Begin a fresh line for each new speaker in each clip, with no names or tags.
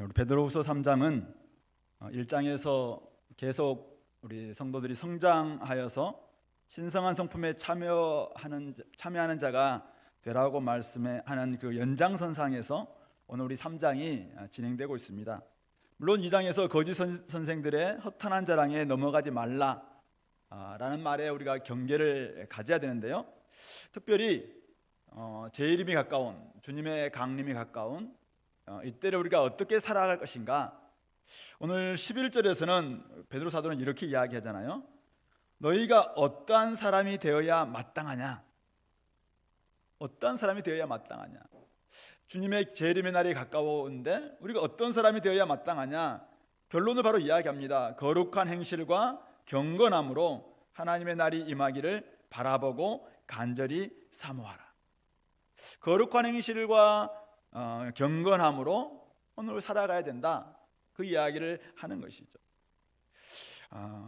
우리 베드로후서 3장은 1장에서 계속 우리 성도들이 성장하여서 신성한 성품에 참여하는 자가 되라고 말씀하는 그 연장선상에서 오늘 우리 3장이 진행되고 있습니다. 물론 2장에서 거짓 선생들의 허탄한 자랑에 넘어가지 말라 라는 말에 우리가 경계를 가져야 되는데요, 특별히 제 이름이 가까운, 주님의 강림이 가까운 이때를 우리가 어떻게 살아갈 것인가. 오늘 11절에서는 베드로 사도는 이렇게 이야기하잖아요. 너희가 어떠한 사람이 되어야 마땅하냐? 어떠한 사람이 되어야 마땅하냐? 주님의 재림의 날이 가까운데 우리가 어떤 사람이 되어야 마땅하냐? 결론을 바로 이야기합니다. 거룩한 행실과 경건함으로 하나님의 날이 임하기를 바라보고 간절히 사모하라. 거룩한 행실과 경건함으로 오늘 살아가야 된다, 그 이야기를 하는 것이죠.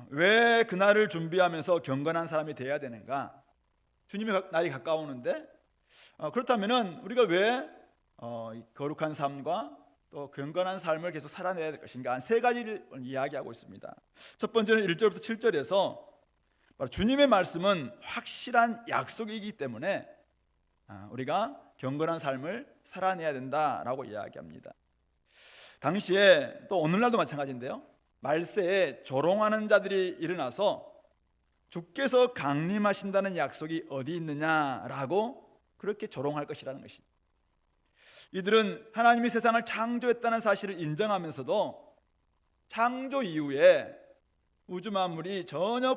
왜 그날을 준비하면서 경건한 사람이 되어야 되는가? 주님의 날이 가까우는데 그렇다면 우리가 왜 거룩한 삶과 또 경건한 삶을 계속 살아내야 될 것인가? 한 세 가지를 이야기하고 있습니다. 첫 번째는 1절부터 7절에서 바로 주님의 말씀은 확실한 약속이기 때문에 우리가 경건한 삶을 살아내야 된다라고 이야기합니다. 당시에 또 오늘날도 마찬가지인데요, 말세에 조롱하는 자들이 일어나서 주께서 강림하신다는 약속이 어디 있느냐라고 그렇게 조롱할 것이라는 것입니다. 이들은 하나님이 세상을 창조했다는 사실을 인정하면서도 창조 이후에 우주 만물이 전혀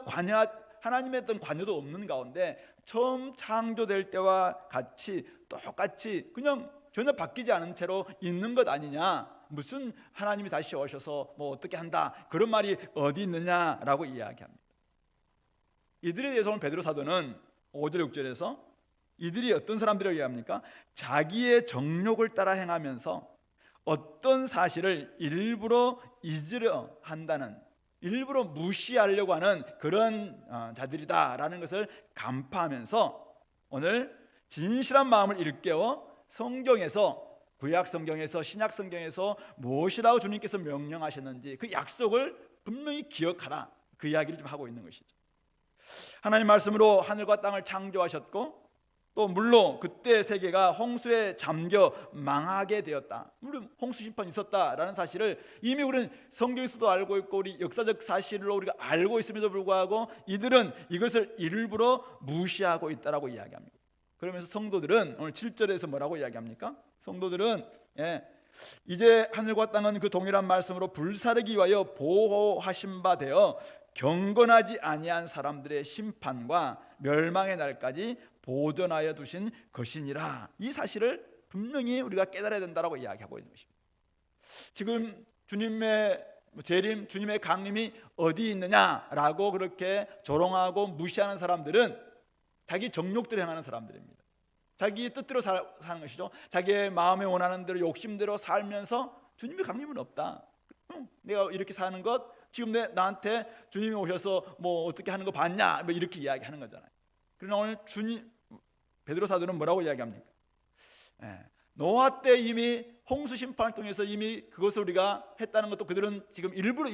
하나님의 어떤 관여도 없는 가운데 처음 창조될 때와 같이 똑같이 그냥 전혀 바뀌지 않은 채로 있는 것 아니냐, 무슨 하나님이 다시 오셔서 뭐 어떻게 한다, 그런 말이 어디 있느냐라고 이야기합니다. 이들에 대해서 오늘 베드로 사도는 5절 6절에서 이들이 어떤 사람들이라고 이야기합니까? 자기의 정욕을 따라 행하면서 어떤 사실을 일부러 잊으려 한다는, 일부러 무시하려고 하는 그런 자들이다라는 것을 간파하면서 오늘 진실한 마음을 일깨워 성경에서, 구약 성경에서 신약 성경에서 무엇이라고 주님께서 명령하셨는지 그 약속을 분명히 기억하라, 그 이야기를 좀 하고 있는 것이죠. 하나님 말씀으로 하늘과 땅을 창조하셨고 또 물론 그때 세계가 홍수에 잠겨 망하게 되었다, 물론 홍수 심판이 있었다라는 사실을 이미 우리는 성경에서도 알고 있고 우리 역사적 사실로 우리가 알고 있음에도 불구하고 이들은 이것을 일부러 무시하고 있다라고 이야기합니다. 그러면서 성도들은 오늘 7절에서 뭐라고 이야기합니까? 성도들은 이제 하늘과 땅은 그 동일한 말씀으로 불사르기 위하여 보호하신 바 되어 경건하지 아니한 사람들의 심판과 멸망의 날까지 보존하여 두신 것이니라. 이 사실을 분명히 우리가 깨달아야 된다라고 이야기하고 있는 것입니다. 지금 주님의 재림, 주님의 강림이 어디 있느냐라고 그렇게 조롱하고 무시하는 사람들은 자기 정욕대로 행하는 사람들입니다. 자기 뜻대로 사는 것이죠. 자기의 마음에 원하는 대로 욕심대로 살면서 주님의 강림은 없다, 내가 이렇게 사는 것, 지금 나한테 주님이 오셔서 뭐 어떻게 하는 거 봤냐, 뭐 이렇게 이야기하는 거잖아요. 그러나 오늘 베드로 사도는 뭐라고 이야기합니까? 노아 때 이미 홍수 심판을 통해서 이미 그것을 우리가 했다는 것도 그들은 지금 일부러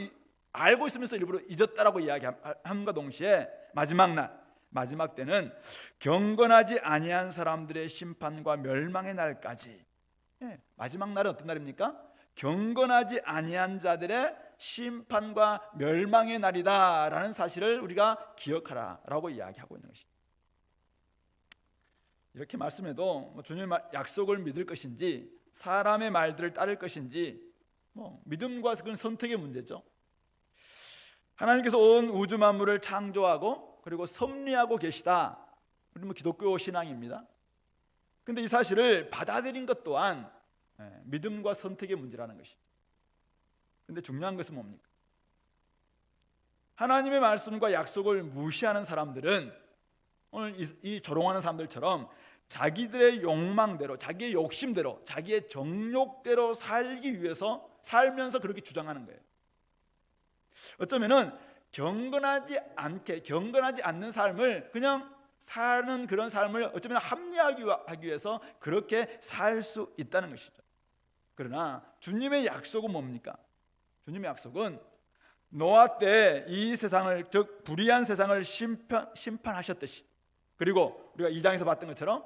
알고 있으면서 일부러 잊었다라고 이야기함과 동시에 마지막 때는 경건하지 아니한 사람들의 심판과 멸망의 날까지. 마지막 날은 어떤 날입니까? 경건하지 아니한 자들의 심판과 멸망의 날이다라는 사실을 우리가 기억하라라고 이야기하고 있는 것입니다. 이렇게 말씀해도 주님의 약속을 믿을 것인지 사람의 말들을 따를 것인지 믿음과 그런 선택의 문제죠. 하나님께서 온 우주 만물을 창조하고 그리고 섭리하고 계시다, 우리 기독교 신앙입니다. 그런데 이 사실을 받아들인 것 또한 믿음과 선택의 문제라는 것이죠. 그런데 중요한 것은 뭡니까? 하나님의 말씀과 약속을 무시하는 사람들은 오늘 이 조롱하는 사람들처럼 자기들의 욕망대로, 자기의 욕심대로, 자기의 정욕대로 살기 위해서 살면서 그렇게 주장하는 거예요. 어쩌면은 경건하지 않는 삶을 그냥 사는 그런 삶을 어쩌면 합리화하기 위해서 그렇게 살 수 있다는 것이죠. 그러나 주님의 약속은 뭡니까? 주님의 약속은 노아 때 이 세상을, 즉 불의한 세상을 심판하셨듯이, 그리고 우리가 2장에서 봤던 것처럼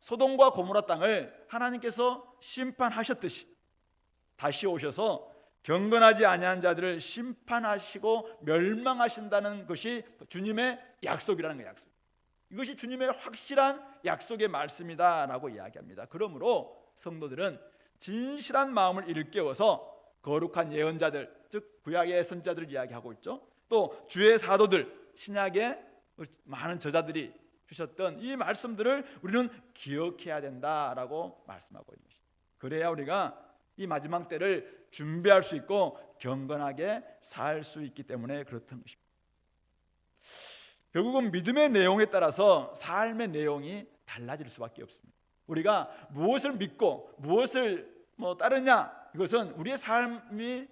소돔과 고모라 땅을 하나님께서 심판하셨듯이 다시 오셔서 경건하지 아니한 자들을 심판하시고 멸망하신다는 것이 주님의 약속이라는 거예요. 약속. 이것이 주님의 확실한 약속의 말씀이다라고 이야기합니다. 그러므로 성도들은 진실한 마음을 일깨워서 거룩한 예언자들, 즉 구약의 선지자들을 이야기하고 있죠. 또 주의 사도들, 신약의 많은 저자들이 주셨던 이 말씀들을 우리는 기억해야 된다라고 말씀하고 있는 것입니다. 그래야 우리가 이 마지막 때를 준비할 수 있고 경건하게 살 수 있기 때문에 그렇던 것입니다. 결국은 믿음의 내용에 따라서 삶의 내용이 달라질 수밖에 없습니다. 우리가 무엇을 믿고 무엇을 따르냐, 이것은 우리의 삶이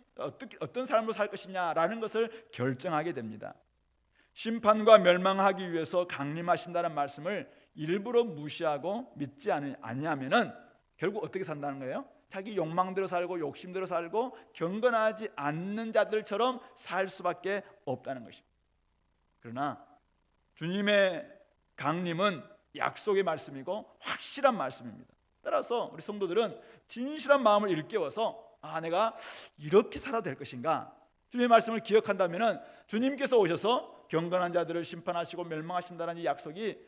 어떤 삶으로 살 것이냐라는 것을 결정하게 됩니다. 심판과 멸망하기 위해서 강림하신다는 말씀을 일부러 무시하고 믿지 아니하면은 결국 어떻게 산다는 거예요? 자기 욕망대로 살고 욕심대로 살고 경건하지 않는 자들처럼 살 수밖에 없다는 것입니다. 그러나 주님의 강림은 약속의 말씀이고 확실한 말씀입니다. 따라서 우리 성도들은 진실한 마음을 일깨워서 내가 이렇게 살아도 될 것인가? 주님의 말씀을 기억한다면 주님께서 오셔서 경건한 자들을 심판하시고 멸망하신다는 이 약속이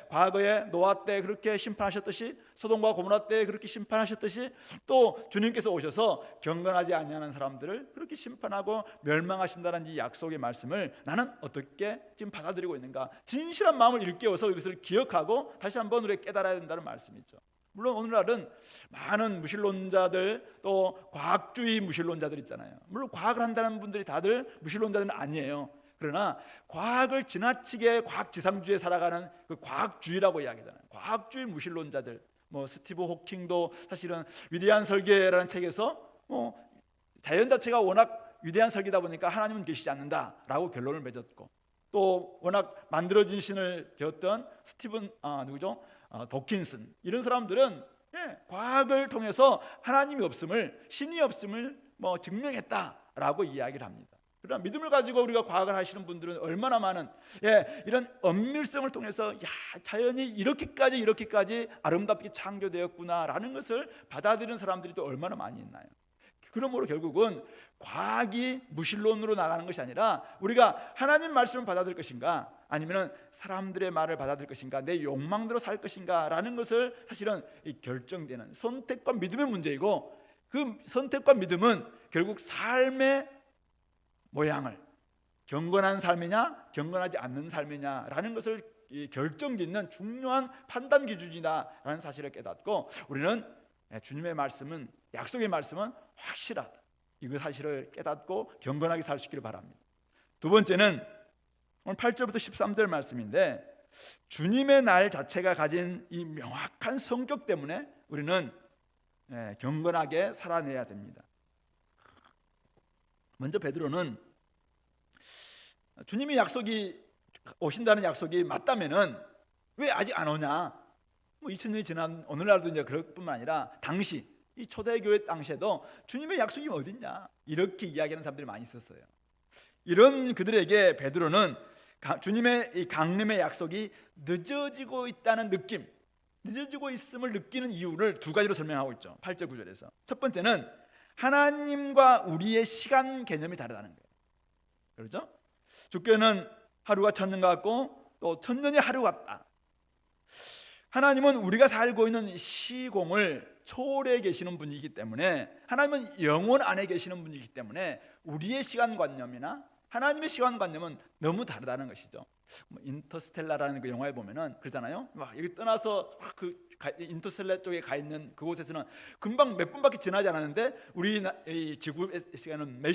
과거에 노아 때 그렇게 심판하셨듯이 소돔과 고모라 때 그렇게 심판하셨듯이 또 주님께서 오셔서 경건하지 아니하는 사람들을 그렇게 심판하고 멸망하신다는 이 약속의 말씀을 나는 어떻게 지금 받아들이고 있는가? 진실한 마음을 일깨워서 이것을 기억하고 다시 한번 우리가 깨달아야 된다는 말씀이죠. 물론 오늘날은 많은 무신론자들, 또 과학주의 무신론자들 있잖아요. 물론 과학을 한다는 분들이 다들 무신론자들은 아니에요. 그러나 과학을 지나치게 과학지상주의에 살아가는 그 과학주의라고 이야기하잖아요. 과학주의 무신론자들, 스티브 호킹도 사실은 위대한 설계라는 책에서 자연 자체가 워낙 위대한 설계다 보니까 하나님은 계시지 않는다라고 결론을 맺었고, 또 워낙 만들어진 신을 배웠던 스티븐 도킨슨, 이런 사람들은 과학을 통해서 하나님이 없음을, 신이 없음을 증명했다라고 이야기를 합니다. 그러나 믿음을 가지고 우리가 과학을 하시는 분들은 얼마나 많은 이런 엄밀성을 통해서 자연이 이렇게까지 아름답게 창조되었구나라는 것을 받아들이는 사람들이 또 얼마나 많이 있나요? 그러므로 결국은 과학이 무신론으로 나가는 것이 아니라 우리가 하나님 말씀을 받아들일 것인가, 아니면 사람들의 말을 받아들일 것인가, 내 욕망대로 살 것인가 라는 것을 사실은 결정되는 선택과 믿음의 문제이고, 그 선택과 믿음은 결국 삶의 모양을 경건한 삶이냐 경건하지 않는 삶이냐라는 것을 결정짓는 중요한 판단 기준이다라는 사실을 깨닫고, 우리는 주님의 말씀은, 약속의 말씀은 확실하다, 이거 사실을 깨닫고 경건하게 살 수 있기를 바랍니다. 두 번째는 오늘 8절부터 13절 말씀인데, 주님의 날 자체가 가진 이 명확한 성격 때문에 우리는 경건하게 살아내야 됩니다. 먼저 베드로는 주님의 약속이 오신다는 약속이 맞다면은 왜 아직 안 오냐? 2000년이 지난 오늘날도 이제 그럴 뿐만 아니라 당시 이 초대교회 당시에도 주님의 약속이 어딨냐? 이렇게 이야기하는 사람들이 많이 있었어요. 이런 그들에게 베드로는 주님의 이 강림의 약속이 늦어지고 있다는 느낌, 늦어지고 있음을 느끼는 이유를 두 가지로 설명하고 있죠. 8절 9절에서 첫 번째는 하나님과 우리의 시간 개념이 다르다는 거예요. 그렇죠? 주께는 하루가 천년 같고 또 천년이 하루 같다. 하나님은 우리가 살고 있는 시공을 초월해 계시는 분이기 때문에, 하나님은 영원 안에 계시는 분이기 때문에 우리의 시간관념이나 하나님의 시간관념은 너무 다르다는 것이죠. 인터스텔라라는 그 영화에 보면은 그러잖아요. 막 여기 떠나서 그 인터스텔라 쪽에 가 있는 그곳에서는 금방 몇 분밖에 지나지 않았는데 우리 이 지구의 시간은 몇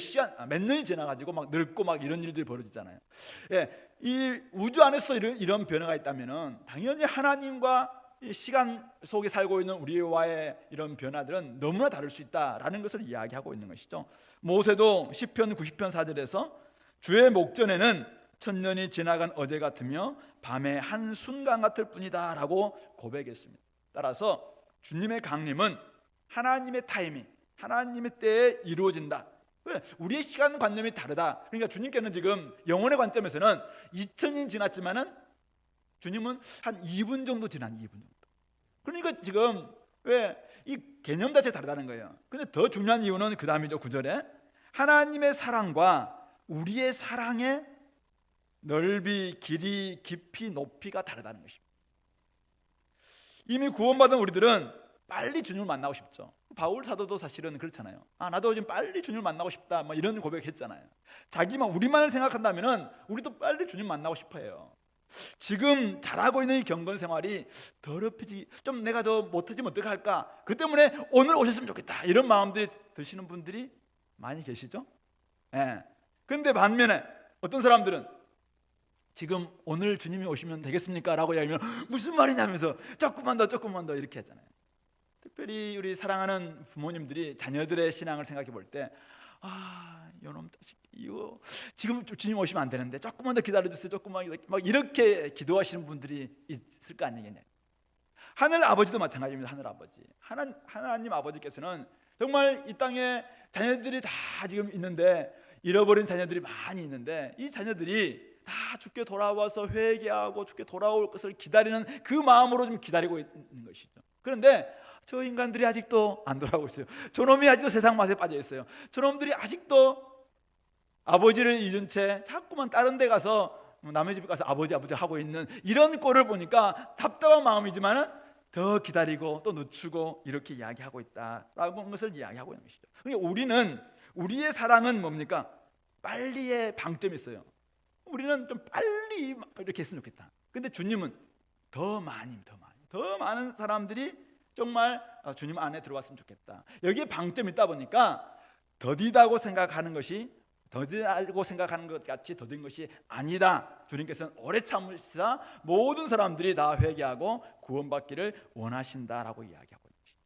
년이 지나가지고 막 늙고 막 이런 일들이 벌어지잖아요. 이 우주 안에서 이런 변화가 있다면은 당연히 하나님과 시간 속에 살고 있는 우리와의 이런 변화들은 너무나 다를 수 있다라는 것을 이야기하고 있는 것이죠. 모세도 시편 90편 4절에서 주의 목전에는 천년이 지나간 어제 같으며 밤의 한순간 같을 뿐이다 라고 고백했습니다. 따라서 주님의 강림은 하나님의 타이밍, 하나님의 때에 이루어진다. 왜? 우리의 시간관념이 다르다. 그러니까 주님께는 지금 영혼의 관점에서는 2000년 지났지만은 주님은 한 2분 정도 지난 2분 정도. 그러니까 지금 왜 이 개념 자체가 다르다는 거예요. 근데 더 중요한 이유는 그 다음이죠. 9절에 하나님의 사랑과 우리의 사랑의 넓이, 길이, 깊이, 높이가 다르다는 것입니다. 이미 구원받은 우리들은 빨리 주님을 만나고 싶죠. 바울 사도도 사실은 그렇잖아요. 나도 지금 빨리 주님을 만나고 싶다, 뭐 이런 고백했잖아요. 자기만 우리만을 생각한다면은 우리도 빨리 주님 만나고 싶어요. 지금 잘하고 있는 이 경건 생활이 더럽히지, 좀 내가 더 못하지면 어떡할까, 그 때문에 오늘 오셨으면 좋겠다, 이런 마음들이 드시는 분들이 많이 계시죠. 예. 근데 반면에 어떤 사람들은 지금 오늘 주님이 오시면 되겠습니까? 라고 이야기하면 무슨 말이냐면서 조금만 더 이렇게 하잖아요. 특별히 우리 사랑하는 부모님들이 자녀들의 신앙을 생각해 볼 때 요놈 자식 이거 지금 주님 오시면 안 되는데 조금만 더 기다려주세요, 조금만, 막 이렇게 기도하시는 분들이 있을 거 아니겠냐. 하늘 아버지도 마찬가지입니다. 하나님 아버지께서는 정말 이 땅에 자녀들이 다 지금 있는데, 잃어버린 자녀들이 많이 있는데, 이 자녀들이 다 주께 돌아와서 회개하고 주께 돌아올 것을 기다리는 그 마음으로 좀 기다리고 있는 것이죠. 그런데 저 인간들이 아직도 안 돌아오고 있어요. 저놈이 아직도 세상 맛에 빠져 있어요. 저놈들이 아직도 아버지를 잊은 채 자꾸만 다른 데 가서 남의 집에 가서 아버지 하고 있는 이런 꼴을 보니까 답답한 마음이지만 더 기다리고 또 늦추고 이렇게 이야기하고 있다라고 하는 것을 이야기하고 있는 것이죠. 그러니까 우리의 사랑은 뭡니까? 빨리의 방점이 있어요. 우리는 좀 빨리 이렇게 했으면 좋겠다. 근데 주님은 더 많은 사람들이 정말 주님 안에 들어왔으면 좋겠다. 여기에 방점이 있다 보니까 더디다고 생각하는 것 같이 더딘 것이 아니다. 주님께서는 오래 참으시다 모든 사람들이 다 회개하고 구원받기를 원하신다라고 이야기하고 있습니다.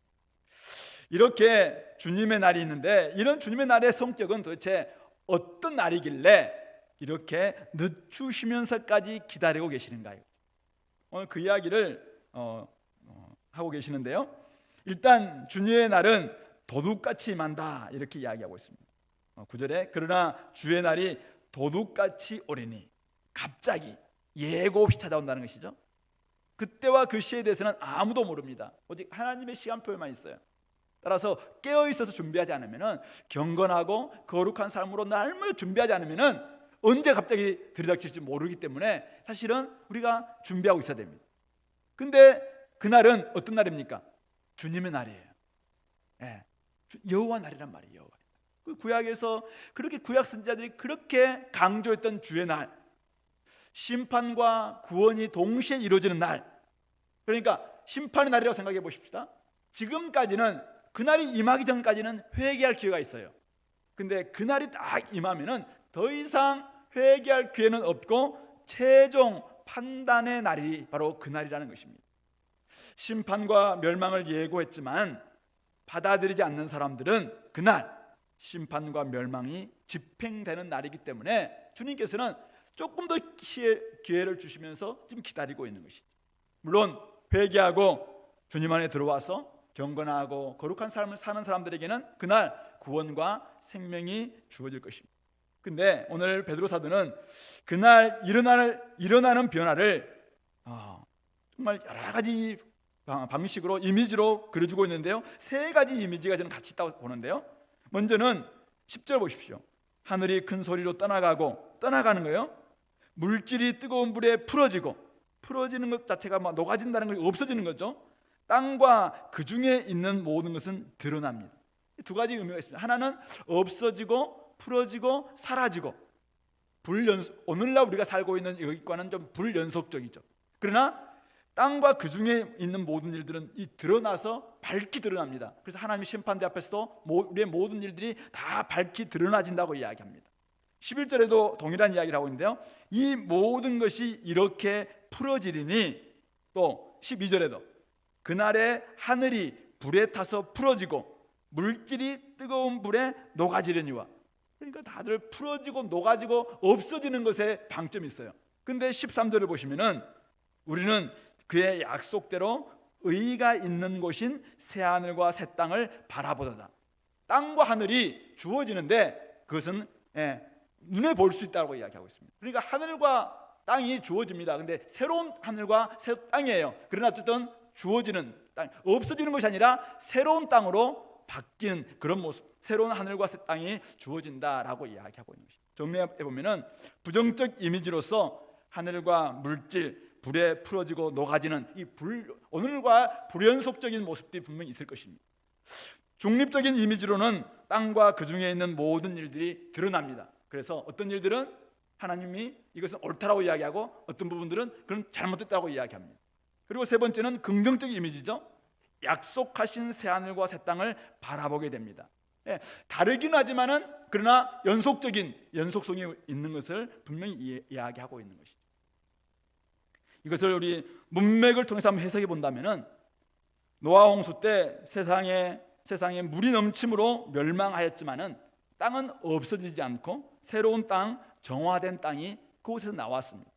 이렇게 주님의 날이 있는데, 이런 주님의 날의 성격은 도대체 어떤 날이길래 이렇게 늦추시면서까지 기다리고 계시는가요? 오늘 그 이야기를 하고 계시는데요. 일단 주님의 날은 도둑같이 임한다, 이렇게 이야기하고 있습니다. 9절에 그러나 주의 날이 도둑같이 오리니, 갑자기 예고 없이 찾아온다는 것이죠. 그때와 그 시에 대해서는 아무도 모릅니다. 오직 하나님의 시간표만 있어요. 따라서 깨어 있어서 준비하지 않으면은, 경건하고 거룩한 삶으로 날마다 준비하지 않으면은 언제 갑자기 들이닥칠지 모르기 때문에 사실은 우리가 준비하고 있어야 됩니다. 근데 그날은 어떤 날입니까? 주님의 날이에요. 예, 여호와 날이란 말이에요. 여호와. 그 구약에서 그렇게 구약 선지자들이 그렇게 강조했던 주의 날, 심판과 구원이 동시에 이루어지는 날, 그러니까 심판의 날이라고 생각해 보십시다. 지금까지는 그날이 임하기 전까지는 회개할 기회가 있어요. 근데 그날이 딱 임하면은 더 이상 회개할 기회는 없고 최종 판단의 날이 바로 그날이라는 것입니다. 심판과 멸망을 예고했지만 받아들이지 않는 사람들은 그날 심판과 멸망이 집행되는 날이기 때문에 주님께서는 조금 더 기회를 주시면서 지금 기다리고 있는 것이죠. 물론 회개하고 주님 안에 들어와서 경건하고 거룩한 삶을 사는 사람들에게는 그날 구원과 생명이 주어질 것입니다. 근데 오늘 베드로 사도는 그날 일어나는 변화를 정말 여러 가지 방식으로 이미지로 그려주고 있는데요. 세 가지 이미지가 저는 같이 있다고 보는데요. 먼저는 10절 보십시오. 하늘이 큰 소리로 떠나가는 거예요. 물질이 뜨거운 불에 풀어지는 것 자체가 막 녹아진다는 거, 없어지는 거죠. 땅과 그 중에 있는 모든 것은 드러납니다. 두 가지 의미가 있습니다. 하나는 없어지고 풀어지고 사라지고, 오늘날 우리가 살고 있는 여기과는 좀 불연속적이죠. 그러나 땅과 그 중에 있는 모든 일들은 이 드러나서 밝히 드러납니다. 그래서 하나님의 심판대 앞에서도 우리의 모든 일들이 다 밝히 드러나진다고 이야기합니다. 11절에도 동일한 이야기를 하고 있는데요. 이 모든 것이 이렇게 풀어지리니, 또 12절에도 그날에 하늘이 불에 타서 풀어지고 물질이 뜨거운 불에 녹아지려니와, 그러니까 다들 풀어지고 녹아지고 없어지는 것에 방점이 있어요. 근데 13절을 보시면은 우리는 그의 약속대로 의가 있는 곳인 새하늘과 새 땅을 바라보도다. 땅과 하늘이 주어지는데 그것은 눈에 볼 수 있다고 이야기하고 있습니다. 그러니까 하늘과 땅이 주어집니다. 근데 새로운 하늘과 새 땅이에요. 그러나 어쨌든 주어지는 땅, 없어지는 것이 아니라 새로운 땅으로 바뀌는 그런 모습, 새로운 하늘과 새 땅이 주어진다라고 이야기하고 있는 것입니다. 정리해 보면은 부정적 이미지로서 하늘과 물질, 불에 풀어지고 녹아지는 이 오늘과 불연속적인 모습들이 분명히 있을 것입니다. 중립적인 이미지로는 땅과 그 중에 있는 모든 일들이 드러납니다. 그래서 어떤 일들은 하나님이 이것은 옳다라고 이야기하고 어떤 부분들은 그건 잘못됐다고 이야기합니다. 그리고 세 번째는 긍정적인 이미지죠. 약속하신 새하늘과 새 땅을 바라보게 됩니다. 다르긴 하지만은 그러나 연속성이 있는 것을 분명히 이야기하고 있는 것이죠. 이것을 우리 문맥을 통해서 한번 해석해 본다면은 노아 홍수 때 세상에 물이 넘침으로 멸망하였지만은 땅은 없어지지 않고 새로운 땅, 정화된 땅이 그곳에서 나왔습니다.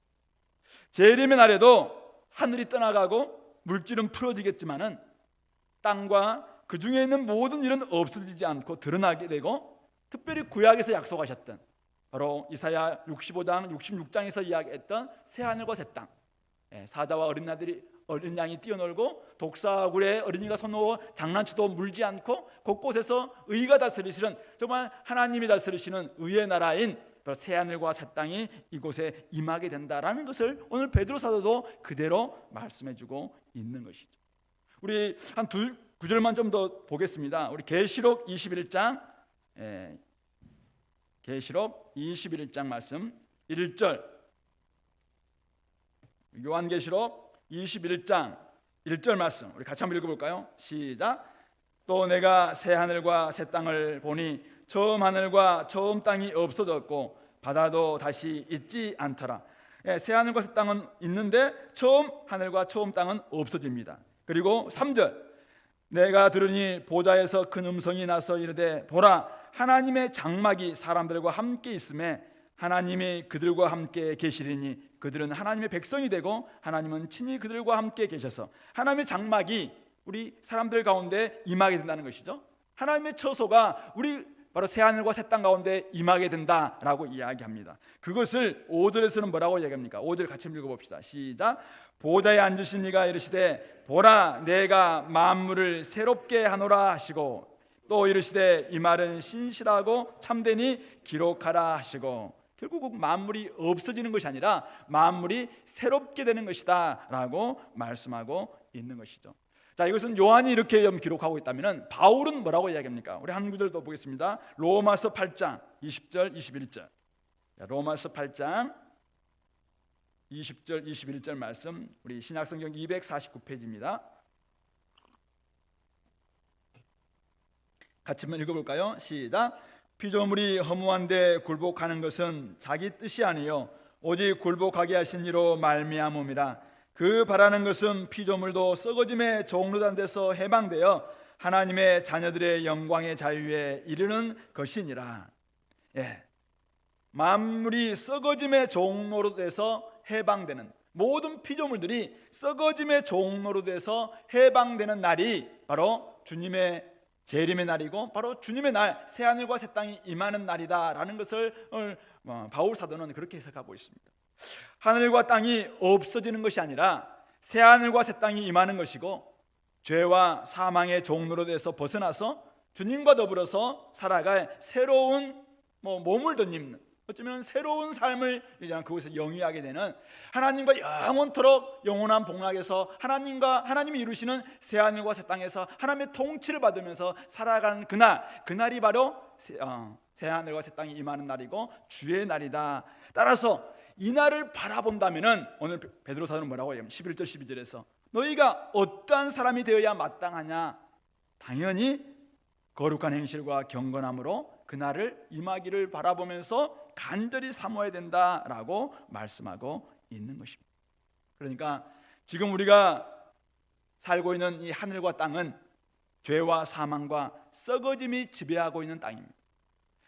재림의 날에도 하늘이 떠나가고 물질은 풀어지겠지만은 땅과 그 중에 있는 모든 일은 없어지지 않고 드러나게 되고, 특별히 구약에서 약속하셨던 바로 이사야 65장, 66장에서 이야기했던 새하늘과 새 땅, 사자와 어린 양이 뛰어놀고 독사굴에 어린이가 손놓고 장난치도 물지 않고 곳곳에서 의가 다스리시는, 정말 하나님이 다스리시는 의의 나라인 새하늘과 새 땅이 이곳에 임하게 된다라는 것을 오늘 베드로 사도도 그대로 말씀해주고 있는 것이죠. 우리 한 두 구절만 좀 더 보겠습니다. 우리 계시록 21장 계시록 21장 말씀 1절, 요한계시록 21장 1절 말씀 우리 같이 한번 읽어볼까요? 시작. 또 내가 새 하늘과 새 땅을 보니 처음 하늘과 처음 땅이 없어졌고 바다도 다시 있지 않더라. 새 하늘과 새 땅은 있는데 처음 하늘과 처음 땅은 없어집니다. 그리고 3절, 내가 들으니 보좌에서 큰 음성이 나서 이르되 보라, 하나님의 장막이 사람들과 함께 있음에 하나님이 그들과 함께 계시리니 그들은 하나님의 백성이 되고 하나님은 친히 그들과 함께 계셔서 하나님의 장막이 우리 사람들 가운데 임하게 된다는 것이죠. 하나님의 처소가 우리 바로 새하늘과 새 땅 가운데 임하게 된다라고 이야기합니다. 그것을 5절에서는 뭐라고 이야기합니까? 5절 같이 읽어봅시다. 시작. 보좌에 앉으신 이가 이르시되 보라, 내가 만물을 새롭게 하노라 하시고, 또 이르시되 이 말은 신실하고 참되니 기록하라 하시고, 결국 만물이 없어지는 것이 아니라 만물이 새롭게 되는 것이다 라고 말씀하고 있는 것이죠. 자, 이것은 요한이 이렇게 기록하고 있다면 바울은 뭐라고 이야기합니까? 우리 한 구절 더 보겠습니다. 로마서 8장 20절 21절. 로마서 8장 20절 21절 말씀, 우리 신약성경 249페이지입니다. 같이 한번 읽어볼까요? 시작. 피조물이 허무한데 굴복하는 것은 자기 뜻이 아니요 오직 굴복하게 하신 이로 말미암음이라. 그 바라는 것은 피조물도 썩어짐의 종로단 데서 해방되어 하나님의 자녀들의 영광의 자유에 이르는 것이니라. 만물이 썩어짐의 종로로 돼서 해방되는, 모든 피조물들이 썩어짐의 종로로 돼서 해방되는 날이 바로 주님의 재림의 날이고 바로 주님의 날, 새하늘과 새 땅이 임하는 날이다라는 것을 바울 사도는 그렇게 해석하고 있습니다. 하늘과 땅이 없어지는 것이 아니라 새하늘과 새 땅이 임하는 것이고, 죄와 사망의 종로로 돼서 벗어나서 주님과 더불어서 살아갈 새로운 몸을 덧입는, 어쩌면 새로운 삶을 그곳에서 영위하게 되는, 하나님과 영원토록 영원한 복락에서 하나님이 이루시는 새하늘과 새 땅에서 하나님의 통치를 받으면서 살아가는 그날이 바로 새하늘과 새 땅이 임하는 날이고 주의 날이다. 따라서 이 날을 바라본다면은 오늘 베드로 사도는 뭐라고 얘기하면 11절 12절에서 너희가 어떠한 사람이 되어야 마땅하냐? 당연히 거룩한 행실과 경건함으로 그날을 임하기를 바라보면서 간절히 사모해야 된다라고 말씀하고 있는 것입니다. 그러니까 지금 우리가 살고 있는 이 하늘과 땅은 죄와 사망과 썩어짐이 지배하고 있는 땅입니다.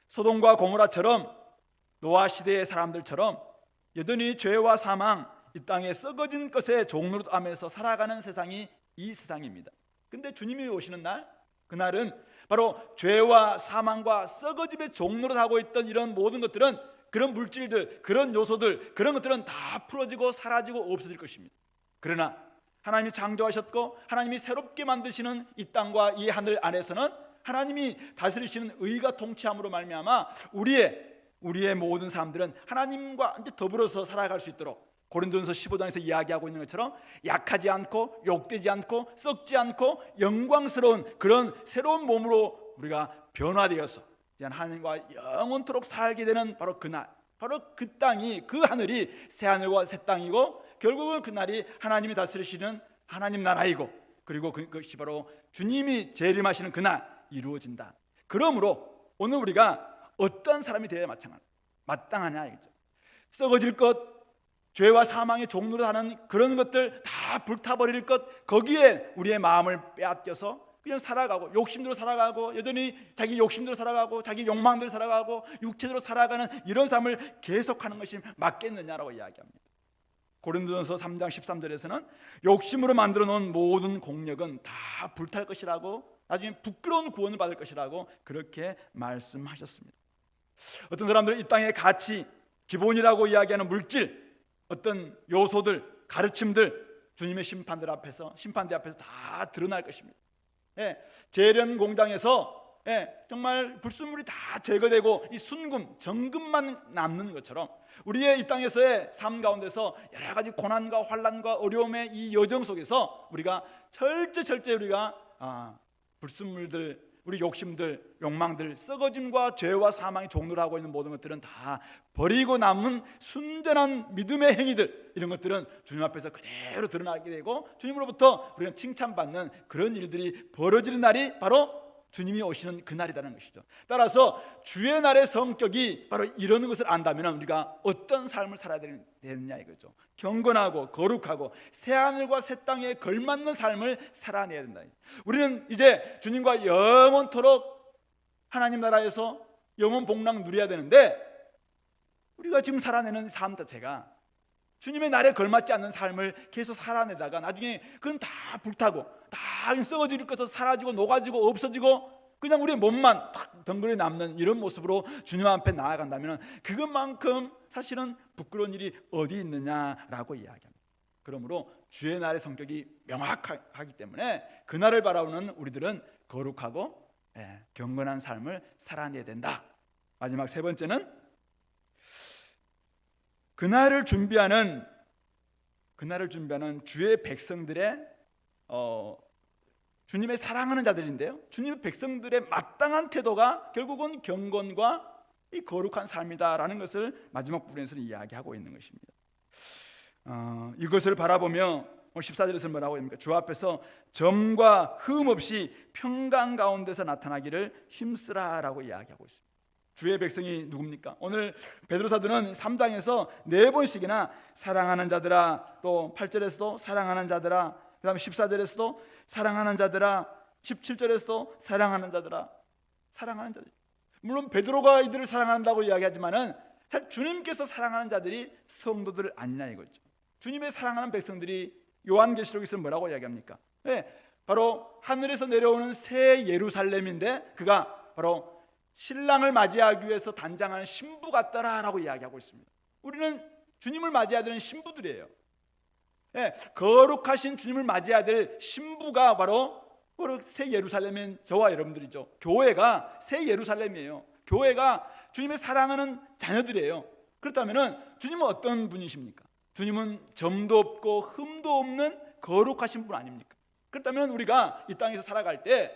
소돔과 고모라처럼, 노아 시대의 사람들처럼 여전히 죄와 사망, 이 땅에 썩어진 것의 종로로 하면서 살아가는 세상이 이 세상입니다. 근데 주님이 오시는 날, 그날은 바로 죄와 사망과 썩어짐의 종로로 하고 있던 이런 모든 것들은, 그런 물질들, 그런 요소들, 그런 것들은 다 풀어지고 사라지고 없어질 것입니다. 그러나 하나님이 창조하셨고 하나님이 새롭게 만드시는 이 땅과 이 하늘 안에서는 하나님이 다스리시는 의가 통치함으로 말미암아 우리의 모든 사람들은 하나님과 더불어서 살아갈 수 있도록, 고린도전서 15장에서 이야기하고 있는 것처럼 약하지 않고 욕되지 않고 썩지 않고 영광스러운 그런 새로운 몸으로 우리가 변화되어서 하나님과 영원토록 살게 되는 바로 그날, 바로 그 땅이, 그 하늘이 새 하늘과 새 땅이고, 결국은 그날이 하나님이 다스리시는 하나님 나라이고, 그리고 그것이 바로 주님이 재림하시는 그날 이루어진다. 그러므로 오늘 우리가 어떤 사람이 되어야 마땅하냐 이거죠. 썩어질 것, 죄와 사망의 종로로 하는 그런 것들 다 불타버릴 것, 거기에 우리의 마음을 빼앗겨서 그냥 살아가고, 욕심대로 살아가고, 여전히 자기 욕심대로 살아가고, 자기 욕망대로 살아가고, 육체대로 살아가는 이런 삶을 계속하는 것이 맞겠느냐라고 이야기합니다. 고린도전서 3장 13절에서는 욕심으로 만들어 놓은 모든 공력은 다 불탈 것이라고, 나중에 부끄러운 구원을 받을 것이라고 그렇게 말씀하셨습니다. 어떤 사람들은 이 땅의 가치, 기본이라고 이야기하는 물질, 어떤 요소들, 가르침들 주님의 심판대 앞에서 다 드러날 것입니다. 재련 공장에서 정말 불순물이 다 제거되고 이 순금, 정금만 남는 것처럼 우리의 이 땅에서의 삶 가운데서 여러 가지 고난과 환난과 어려움의 이 여정 속에서 우리가 철저히 우리가 불순물들, 우리 욕심들, 욕망들, 썩어짐과 죄와 사망이 종로를 하고 있는 모든 것들은 다 버리고 남은 순전한 믿음의 행위들, 이런 것들은 주님 앞에서 그대로 드러나게 되고 주님으로부터 우리가 칭찬받는 그런 일들이 벌어지는 날이 바로 주님이 오시는 그날이라는 것이죠. 따라서 주의 날의 성격이 바로 이런 것을 안다면 우리가 어떤 삶을 살아야 되느냐 이거죠. 경건하고 거룩하고 새하늘과 새 땅에 걸맞는 삶을 살아내야 된다. 우리는 이제 주님과 영원토록 하나님 나라에서 영원 복락 누려야 되는데, 우리가 지금 살아내는 삶 자체가 주님의 날에 걸맞지 않는 삶을 계속 살아내다가 나중에 그건 다 불타고 다 썩어질 것도 사라지고 녹아지고 없어지고 그냥 우리의 몸만 딱 덩그러니 남는 이런 모습으로 주님 앞에 나아간다면 그것만큼 사실은 부끄러운 일이 어디 있느냐라고 이야기합니다. 그러므로 주의 날의 성격이 명확하기 때문에 그날을 바라보는 우리들은 거룩하고 경건한 삶을 살아내야 된다. 마지막 세 번째는 그날을 준비하는 주의 백성들의 주님의 사랑하는 자들인데요, 주님의 백성들의 마땅한 태도가 결국은 경건과 이 거룩한 삶이다라는 것을 마지막 부분에서는 이야기하고 있는 것입니다. 이것을 바라보며 14절에서 뭐라고 합니까? 주 앞에서 점과 흠 없이 평강 가운데서 나타나기를 힘쓰라라고 이야기하고 있습니다. 주의 백성이 누굽니까? 오늘 베드로 사도는 3장에서 4번씩이나 사랑하는 자들아, 또 8절에서도 사랑하는 자들아, 그 다음에 14절에서도 사랑하는 자들아, 17절에서도 사랑하는 자들아, 사랑하는 자들. 물론 베드로가 이들을 사랑한다고 이야기하지만은 주님께서 사랑하는 자들이 성도들 아니냐 이거죠. 주님의 사랑하는 백성들이 요한계시록에서 뭐라고 이야기합니까? 바로 하늘에서 내려오는 새 예루살렘인데 그가 바로 신랑을 맞이하기 위해서 단장하는 신부 같더라라고 이야기하고 있습니다. 우리는 주님을 맞이해야 되는 신부들이에요. 거룩하신 주님을 맞이해야 될 신부가 바로 새 예루살렘인 저와 여러분들이죠. 교회가 새 예루살렘이에요. 교회가 주님의 사랑하는 자녀들이에요. 그렇다면 주님은 어떤 분이십니까? 주님은 점도 없고 흠도 없는 거룩하신 분 아닙니까? 그렇다면 우리가 이 땅에서 살아갈 때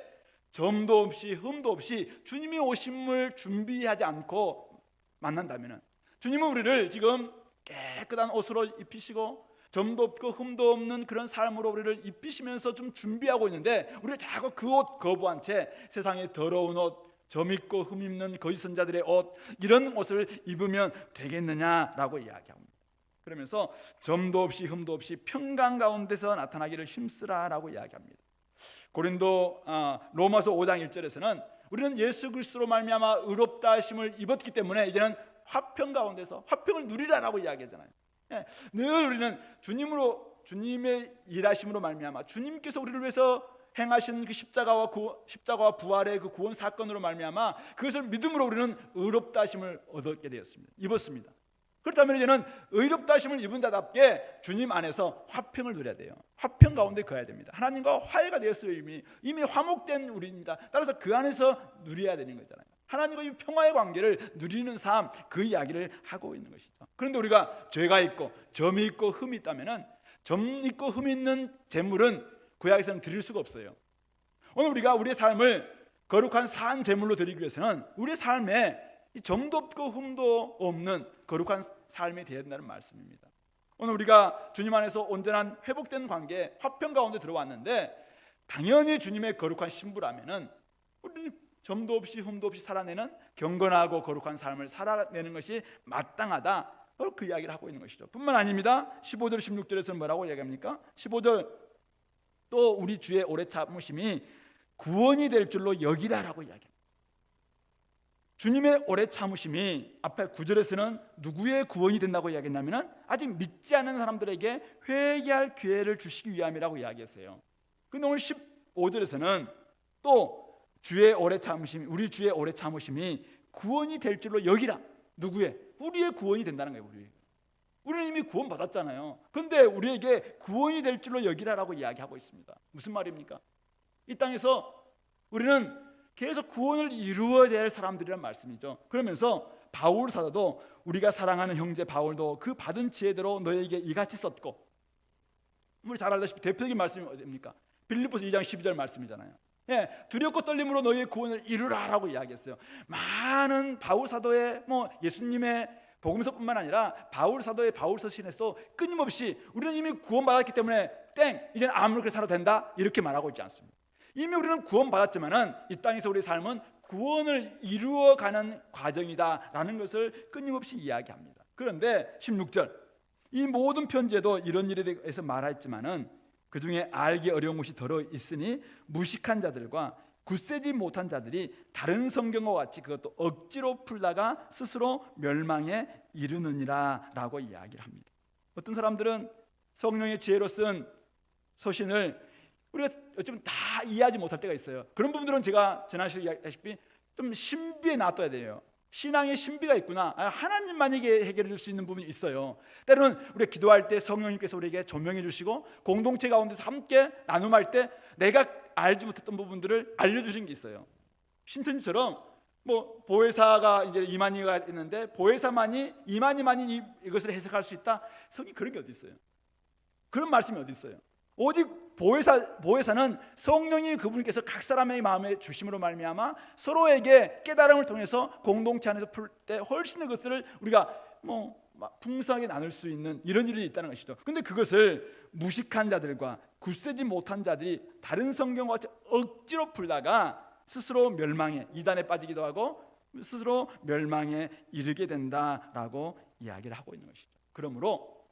점도 없이 흠도 없이 주님이 오심을 준비하지 않고 만난다면, 주님은 우리를 지금 깨끗한 옷으로 입히시고 점도 없고 흠도 없는 그런 삶으로 우리를 입히시면서 좀 준비하고 있는데, 우리가 자꾸 그 옷 거부한 채 세상에 더러운 옷, 점 있고 흠 있는 거짓 선자들의 옷, 이런 옷을 입으면 되겠느냐라고 이야기합니다. 그러면서 점도 없이 흠도 없이 평강 가운데서 나타나기를 힘쓰라라고 이야기합니다. 로마서 5장 1절에서는 우리는 예수 그리스도로 말미암아 의롭다 하심을 입었기 때문에 이제는 화평 가운데서 화평을 누리라라고 이야기하잖아요. 예, 늘 우리는 주님의 일하심으로 말미암아 주님께서 우리를 위해서 행하신 그 십자가와 부활의 그 구원 사건으로 말미암아 그것을 믿음으로 우리는 의롭다 하심을 얻게 되었습니다. 입었습니다. 그렇다면 이제는 의롭다 하심을 입은 자답게 주님 안에서 화평을 누려야 돼요. 화평 가운데 거해야 됩니다. 하나님과 화해가 되었어요. 이미 화목된 우리입니다. 따라서 그 안에서 누려야 되는 거잖아요. 하나님과 이 평화의 관계를 누리는 삶, 그 이야기를 하고 있는 것이죠. 그런데 우리가 죄가 있고 점이 있고 흠이 있다면은 점 있고 흠 있는 재물은 구약에서는 드릴 수가 없어요. 오늘 우리가 우리의 삶을 거룩한 산 제물로 드리기 위해서는 우리의 삶에 점도 없고 흠도 없는 거룩한 삶이 되어야 된다는 말씀입니다. 오늘 우리가 주님 안에서 온전한 회복된 관계, 화평 가운데 들어왔는데 당연히 주님의 거룩한 신부라면은 우리는 점도 없이 흠도 없이 살아내는 경건하고 거룩한 삶을 살아내는 것이 마땅하다. 바로 그 이야기를 하고 있는 것이죠. 뿐만 아닙니다. 15절 16절에서는 뭐라고 이야기합니까? 15절 또 우리 주의 오래 참으심이 구원이 될 줄로 여기라라고 이야기합니다. 주님의 오래 참으심이 앞에 9절에서는 누구의 구원이 된다고 이야기했냐면 아직 믿지 않는 사람들에게 회개할 기회를 주시기 위함이라고 이야기했어요. 근데 오늘 15절에서는 또 주의 오래 참으심이 우리 주의 오래 참으심이 구원이 될 줄로 여기라. 누구의? 우리의 구원이 된다는 거예요. 우리는 이미 구원 받았잖아요. 그런데 우리에게 구원이 될 줄로 여기라라고 이야기하고 있습니다. 무슨 말입니까? 이 땅에서 우리는 계속 구원을 이루어야 될 사람들이란 말씀이죠. 그러면서 바울 사도도 우리가 사랑하는 형제 바울도 그 받은 지혜대로 너에게 이같이 썼고, 우리 잘 알다시피 대표적인 말씀이 어디입니까? 빌립보서 2장 12절 말씀이잖아요. 예, 두렵고 떨림으로 너희의 구원을 이루라라고 이야기했어요. 많은 바울 사도의 예수님의 복음서뿐만 아니라 바울 사도의 바울서 신에서 끊임없이 우리는 이미 구원받았기 때문에 이제는 아무렇게 살아도 된다 이렇게 말하고 있지 않습니다. 이미 우리는 구원받았지만은 이 땅에서 우리의 삶은 구원을 이루어가는 과정이다라는 것을 끊임없이 이야기합니다. 그런데 16절 이 모든 편지에도 이런 일에 대해서 말했지만은 그 중에 알기 어려운 것이 들어 있으니 무식한 자들과 굳세지 못한 자들이 다른 성경과 같이 그것도 억지로 풀다가 스스로 멸망에 이르느니라 라고 이야기를 합니다. 어떤 사람들은 성령의 지혜로 쓴 서신을 우리가 어쩌면 다 이해하지 못할 때가 있어요. 그런 부분들은 제가 지난시간에 이야기했다시피 좀 신비에 놔둬야 돼요. 신앙의 신비가 있구나. 하나님만이 해결해 줄 수 있는 부분이 있어요. 때로는 우리가 기도할 때 성령님께서 우리에게 조명해 주시고 공동체 가운데서 함께 나눔할 때 내가 알지 못했던 부분들을 알려주신 게 있어요. 신천지처럼 보혜사가 이제 이만희가 있는데 보혜사만이 이만희만이 이것을 해석할 수 있다. 성이 그런 게 어디 있어요? 그런 말씀이 어디 있어요? 오직 보혜사는 성령이 그분께서 각 사람의 마음에 주심으로 말미암아 서로에게 깨달음을 통해서 공동체 안에서 풀 때 훨씬 더 그것을 우리가 풍성하게 나눌 수 있는 이런 일이 있다는 것이죠. 근데 그것을 무식한 자들과 굳세지 못한 자들이 다른 성경과 같이 억지로 풀다가 스스로 멸망에 이단에 빠지기도 하고 스스로 멸망에 이르게 된다라고 이야기를 하고 있는 것이죠. 그러므로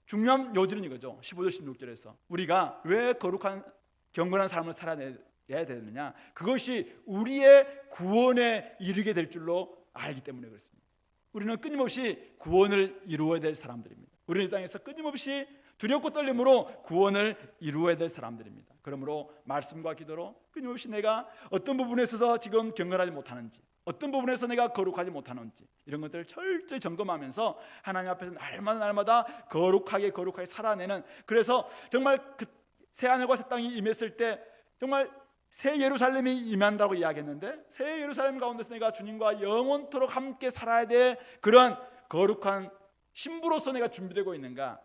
중요한 요지는 이거죠. 15절 16절에서 우리가 왜 거룩한 경건한 삶을 살아내야 되느냐, 그것이 우리의 구원에 이르게 될 줄로 알기 때문에 그렇습니다. 우리는 끊임없이 구원을 이루어야 될 사람들입니다. 우리는 이 땅에서 끊임없이 두렵고 떨림으로 구원을 이루어야 될 사람들입니다. 그러므로 말씀과 기도로 끊임없이 내가 어떤 부분에 있어서 지금 경건하지 못하는지, 어떤 부분에서 내가 거룩하지 못하는지 이런 것들을 철저히 점검하면서 하나님 앞에서 날마다 거룩하게 살아내는, 그래서 정말 그 새하늘과 새 땅이 임했을 때 정말 새 예루살렘이 임한다고 이야기했는데 새 예루살렘 가운데서 내가 주님과 영원토록 함께 살아야 될 그런 거룩한 신부로서 내가 준비되고 있는가,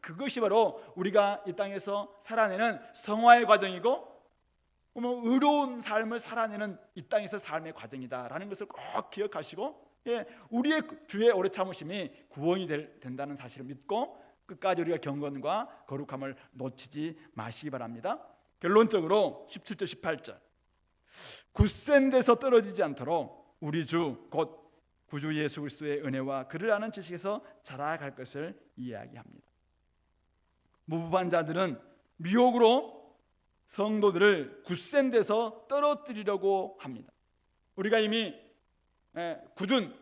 그것이 바로 우리가 이 땅에서 살아내는 성화의 과정이고 의로운 삶을 살아내는 이 땅에서 삶의 과정이다라는 것을 꼭 기억하시고, 우리의 주의 오래 참으심이 구원이 된다는 사실을 믿고 끝까지 우리가 경건과 거룩함을 놓치지 마시기 바랍니다. 결론적으로 17절 18절 굳센 데서 떨어지지 않도록 우리 주 곧 구주 예수 그리스도의 은혜와 그를 아는 지식에서 자라갈 것을 이야기합니다. 무부한 자들은 미혹으로 성도들을 굳센 데서 떨어뜨리려고 합니다. 우리가 이미 굳은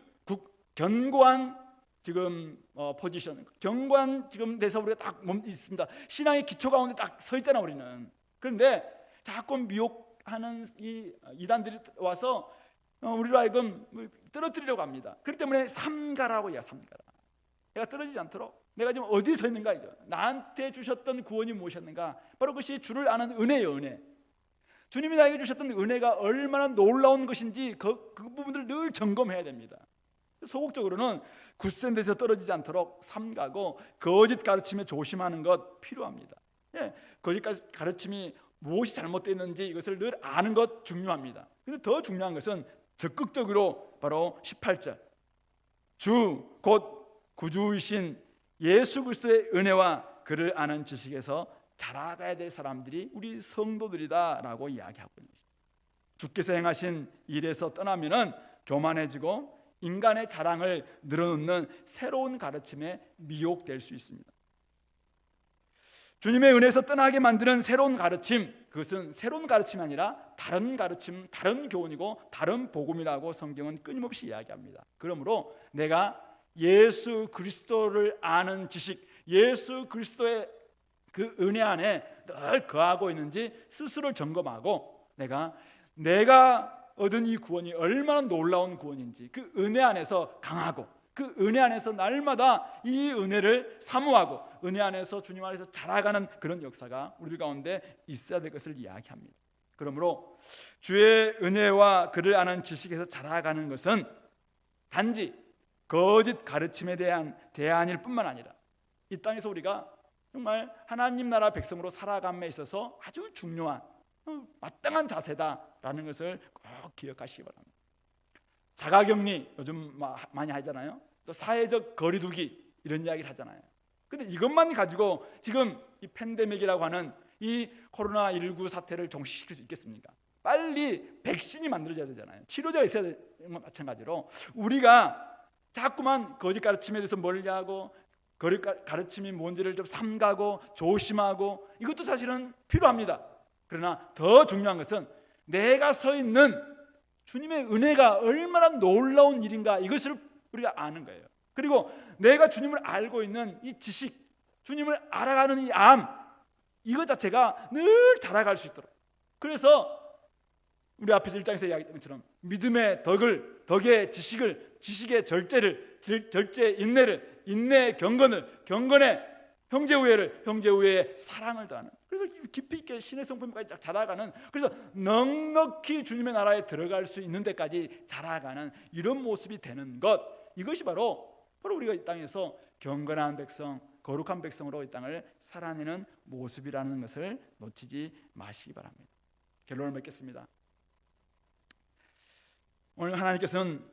견고한 지금 포지션, 경관 지금 돼서 우리가 딱 있습니다. 신앙의 기초 가운데 딱 서 있잖아 우리는. 그런데 자꾸 미혹하는 이 이단들이 와서 우리로 하여금 떨어뜨리려고 합니다. 그렇기 때문에 삼가라고 해요. 삼가라. 내가 떨어지지 않도록 내가 지금 어디에 서 있는가, 이죠. 나한테 주셨던 구원이 무엇이었는가? 바로 그것이 주를 아는 은혜예요. 은혜. 주님이 나에게 주셨던 은혜가 얼마나 놀라운 것인지 그 부분들을 늘 점검해야 됩니다. 소극적으로는 굳센 데서 떨어지지 않도록 삼가고 거짓 가르침에 조심하는 것 필요합니다. 거짓 가르침이 무엇이 잘못되어 있는지 이것을 늘 아는 것 중요합니다. 근데 더 중요한 것은 적극적으로 바로 18절 주 곧 구주이신 예수 그리스도의 은혜와 그를 아는 지식에서 자라가야 될 사람들이 우리 성도들이다라고 이야기하고 있는 것입니다. 주께서 행하신 일에서 떠나면은 교만해지고 인간의 자랑을 늘어놓는 새로운 가르침에 미혹될 수 있습니다. 주님의 은혜에서 떠나게 만드는 새로운 가르침, 그것은 새로운 가르침이 아니라 다른 가르침, 다른 교훈이고 다른 복음이라고 성경은 끊임없이 이야기합니다. 그러므로 내가 예수 그리스도를 아는 지식, 예수 그리스도의 그 은혜 안에 늘 거하고 있는지 스스로 점검하고 내가 얻은 이 구원이 얼마나 놀라운 구원인지 그 은혜 안에서 강하고 그 은혜 안에서 날마다 이 은혜를 사모하고 은혜 안에서 주님 안에서 자라가는 그런 역사가 우리 가운데 있어야 될 것을 이야기합니다. 그러므로 주의 은혜와 그를 아는 지식에서 자라가는 것은 단지 거짓 가르침에 대한 대안일 뿐만 아니라 이 땅에서 우리가 정말 하나님 나라 백성으로 살아감에 있어서 아주 중요한 마땅한 자세다라는 것을 꼭 기억하시기 바랍니다. 자가격리 요즘 많이 하잖아요. 또 사회적 거리두기 이런 이야기를 하잖아요. 근데 이것만 가지고 지금 이 팬데믹이라고 하는 이 코로나19 사태를 종식시킬 수 있겠습니까? 빨리 백신이 만들어져야 되잖아요. 치료제가 있어야 되는 것 마찬가지로 우리가 자꾸만 거짓 가르침에 대해서 멀리하고 거짓 가르침이 뭔지를 좀 삼가고 조심하고 이것도 사실은 필요합니다. 그러나 더 중요한 것은 내가 서 있는 주님의 은혜가 얼마나 놀라운 일인가 이것을 우리가 아는 거예요. 그리고 내가 주님을 알고 있는 이 지식, 주님을 알아가는 이 암, 이것 자체가 늘 자라갈 수 있도록. 그래서 우리 앞에서 1장에서 이야기했던 것처럼 믿음의 덕의 지식을, 지식의 절제를, 절제의 인내를, 인내의 경건을, 경건의 형제 우애를, 형제 우애의 사랑을 다하는. 그래서 깊이 있게 신의 성품까지 쫙 자라가는, 그래서 넉넉히 주님의 나라에 들어갈 수 있는 데까지 자라가는 이런 모습이 되는 것, 이것이 바로 우리가 이 땅에서 경건한 백성, 거룩한 백성으로 이 땅을 살아내는 모습이라는 것을 놓치지 마시기 바랍니다. 결론을 맺겠습니다. 오늘 하나님께서는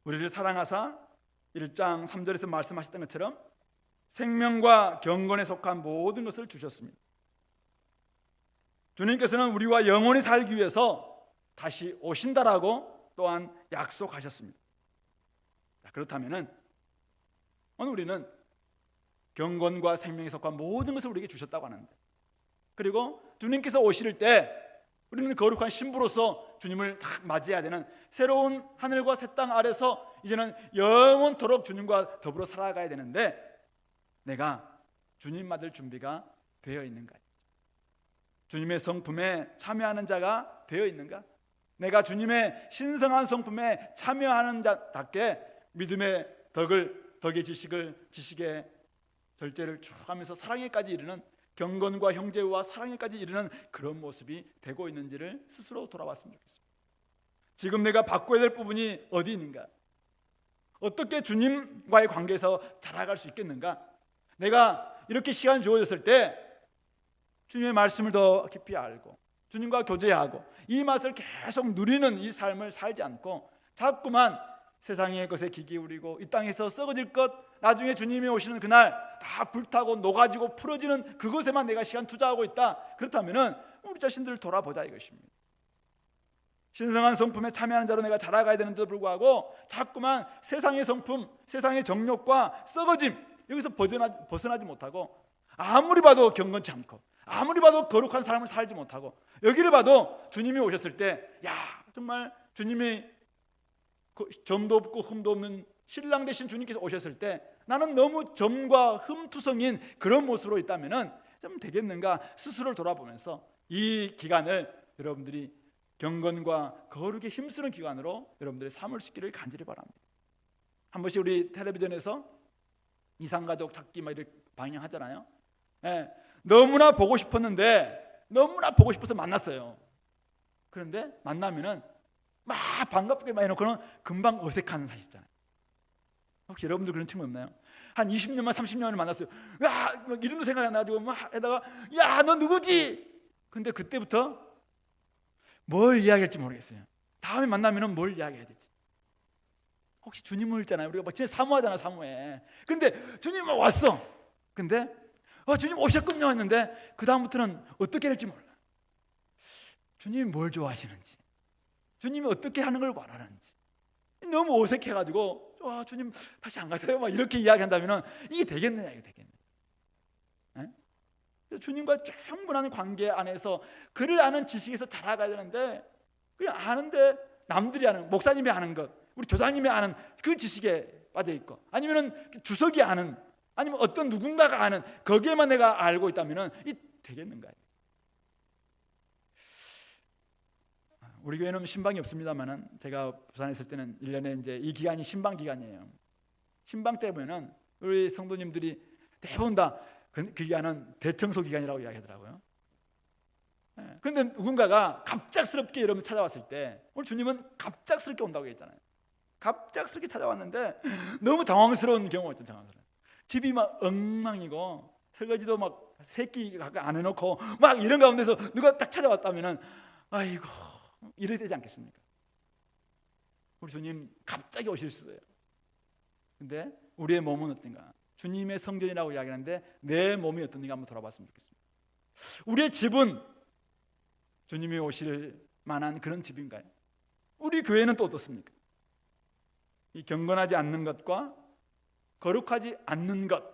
우리를 사랑하사 1장 3절에서 말씀하셨던 것처럼 생명과 경건에 속한 모든 것을 주셨습니다. 주님께서는 우리와 영원히 살기 위해서 다시 오신다라고 또한 약속하셨습니다. 그렇다면 오늘 우리는 경건과 생명에 속한 모든 것을 우리에게 주셨다고 하는데, 그리고 주님께서 오실 때 우리는 거룩한 신부로서 주님을 딱 맞이해야 되는 새로운 하늘과 새 땅 아래서 이제는 영원토록 주님과 더불어 살아가야 되는데, 내가 주님 맞을 준비가 되어 있는가? 주님의 성품에 참여하는 자가 되어 있는가? 내가 주님의 신성한 성품에 참여하는 자답게 믿음의 덕의 지식의 절제를 쭉 하면서 사랑에까지 이르는, 경건과 형제와 사랑에까지 이르는 그런 모습이 되고 있는지를 스스로 돌아봤으면 좋겠습니다. 지금 내가 바꿔야 될 부분이 어디 있는가? 어떻게 주님과의 관계에서 자라갈 수 있겠는가? 내가 이렇게 시간 주어졌을 때 주님의 말씀을 더 깊이 알고 주님과 교제하고 이 맛을 계속 누리는 이 삶을 살지 않고 자꾸만 세상의 것에 귀 기울이고 이 땅에서 썩어질 것, 나중에 주님이 오시는 그날 다 불타고 녹아지고 풀어지는 그것에만 내가 시간 투자하고 있다. 그렇다면 우리 자신들을 돌아보자 이것입니다. 신성한 성품에 참여하는 자로 내가 자라가야 되는데도 불구하고 자꾸만 세상의 성품, 세상의 정욕과 썩어짐, 여기서 벗어나지 못하고 아무리 봐도 경건치 않고 아무리 봐도 거룩한 삶을 살지 못하고 여기를 봐도 주님이 오셨을 때 야 정말 주님이 점도 없고 흠도 없는 신랑 되신 주님께서 오셨을 때 나는 너무 점과 흠투성인 그런 모습으로 있다면은 좀 되겠는가 스스로를 돌아보면서 이 기간을 여러분들이 경건과 거룩에 힘쓰는 기간으로 여러분들의 삶을 싣기를 간절히 바랍니다. 한 번씩 우리 텔레비전에서 이상가족 찾기 막 이렇게 방영하잖아요. 예, 너무나 보고 싶었는데 너무나 보고 싶어서 만났어요. 그런데 만나면은 막 반갑게 막 해놓고는 금방 어색한 사이 있잖아요. 혹시 여러분들 그런 친구 없나요? 한 20년만 30년을 만났어요. 야, 막 이름도 생각이 안 나가지고 막 에다가 야, 너 누구지? 근데 그때부터 뭘 이야기할지 모르겠어요. 다음에 만나면은 뭘 이야기해야 될지. 혹시 주님을 있잖아요. 우리가 막 진짜 사모하잖아, 사모해. 근데 주님 왔어. 근데 주님 오셨군요 했는데 그 다음부터는 어떻게 될지 몰라. 주님이 뭘 좋아하시는지, 주님이 어떻게 하는 걸 원하는지 너무 어색해가지고 주님 다시 안 가세요? 막 이렇게 이야기한다면은 이게 되겠느냐, 이게 되겠느냐. 네? 주님과 충분한 관계 안에서 그를 아는 지식에서 자라가야 되는데 그냥 아는데 남들이 아는, 목사님이 아는 것, 우리 조장님이 아는 그 지식에 빠져 있고, 아니면은 주석이 아는, 아니면 어떤 누군가가 아는 거기에만 내가 알고 있다면은 이 되겠는가? 우리 교회는 신방이 없습니다만은 제가 부산에 있을 때는 1년에 이제 이 기간이 신방 기간이에요. 신방 때 보면은 우리 성도님들이 대부분 다 그 기간은 대청소 기간이라고 이야기하더라고요. 그런데 누군가가 갑작스럽게 여러분 찾아왔을 때, 오늘 주님은 갑작스럽게 온다고 했잖아요. 갑작스럽게 찾아왔는데 너무 당황스러운 경우가 있잖아요. 당황스러운. 집이 막 엉망이고 설거지도 막 새끼 안 해놓고 막 이런 가운데서 누가 딱 찾아왔다면은 아이고 이래야 되지 않겠습니까? 우리 주님 갑자기 오실 수도 있어요. 근데 우리의 몸은 어떤가? 주님의 성전이라고 이야기하는데 내 몸이 어떤가 한번 돌아봤으면 좋겠습니다. 우리의 집은 주님이 오실 만한 그런 집인가요? 우리 교회는 또 어떻습니까? 이 경건하지 않는 것과 거룩하지 않는 것,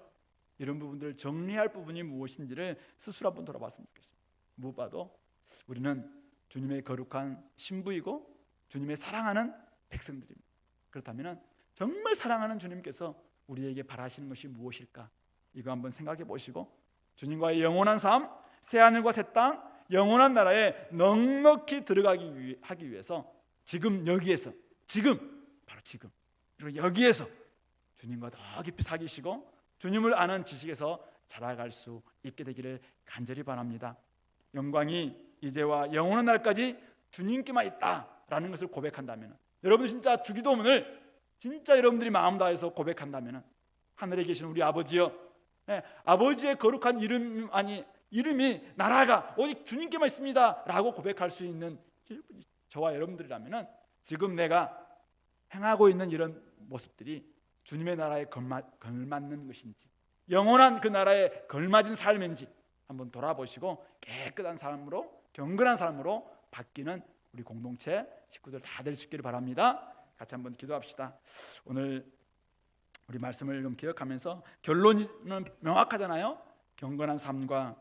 이런 부분들을 정리할 부분이 무엇인지를 스스로 한번 돌아봤으면 좋겠습니다. 무엇봐도 우리는 주님의 거룩한 신부이고 주님의 사랑하는 백성들입니다. 그렇다면 정말 사랑하는 주님께서 우리에게 바라시는 것이 무엇일까? 이거 한번 생각해 보시고 주님과의 영원한 삶, 새하늘과 새 땅, 영원한 나라에 넉넉히 들어가기 하기 위해서 지금 여기에서, 지금 바로 지금 그리고 여기에서 주님과 더 깊이 사귀시고 주님을 아는 지식에서 자라갈 수 있게 되기를 간절히 바랍니다. 영광이 이제와 영원한 날까지 주님께만 있다라는 것을 고백한다면, 여러분 진짜 주기도문을 진짜 여러분들이 마음 다해서 고백한다면, 하늘에 계신 우리 아버지여, 아버지의 거룩한 이름, 아니 이름이 나라가 오직 주님께만 있습니다 라고 고백할 수 있는 저와 여러분들이라면 지금 내가 행하고 있는 이런 모습들이 주님의 나라에 걸맞는 것인지, 영원한 그 나라에 걸맞은 삶인지 한번 돌아보시고 깨끗한 삶으로, 경건한 삶으로 바뀌는 우리 공동체 식구들 다 될 수 있기를 바랍니다. 같이 한번 기도합시다. 오늘 우리 말씀을 좀 기억하면서 결론은 명확하잖아요. 경건한 삶과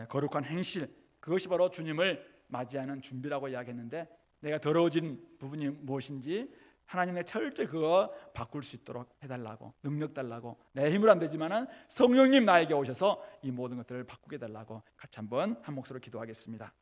거룩한 행실, 그것이 바로 주님을 맞이하는 준비라고 이야기했는데, 내가 더러워진 부분이 무엇인지 하나님 내 철저히 그거 바꿀 수 있도록 해달라고, 능력 달라고, 내 힘으로 안 되지만은 성령님 나에게 오셔서 이 모든 것들을 바꾸게 달라고 같이 한번 한 목소리로 기도하겠습니다.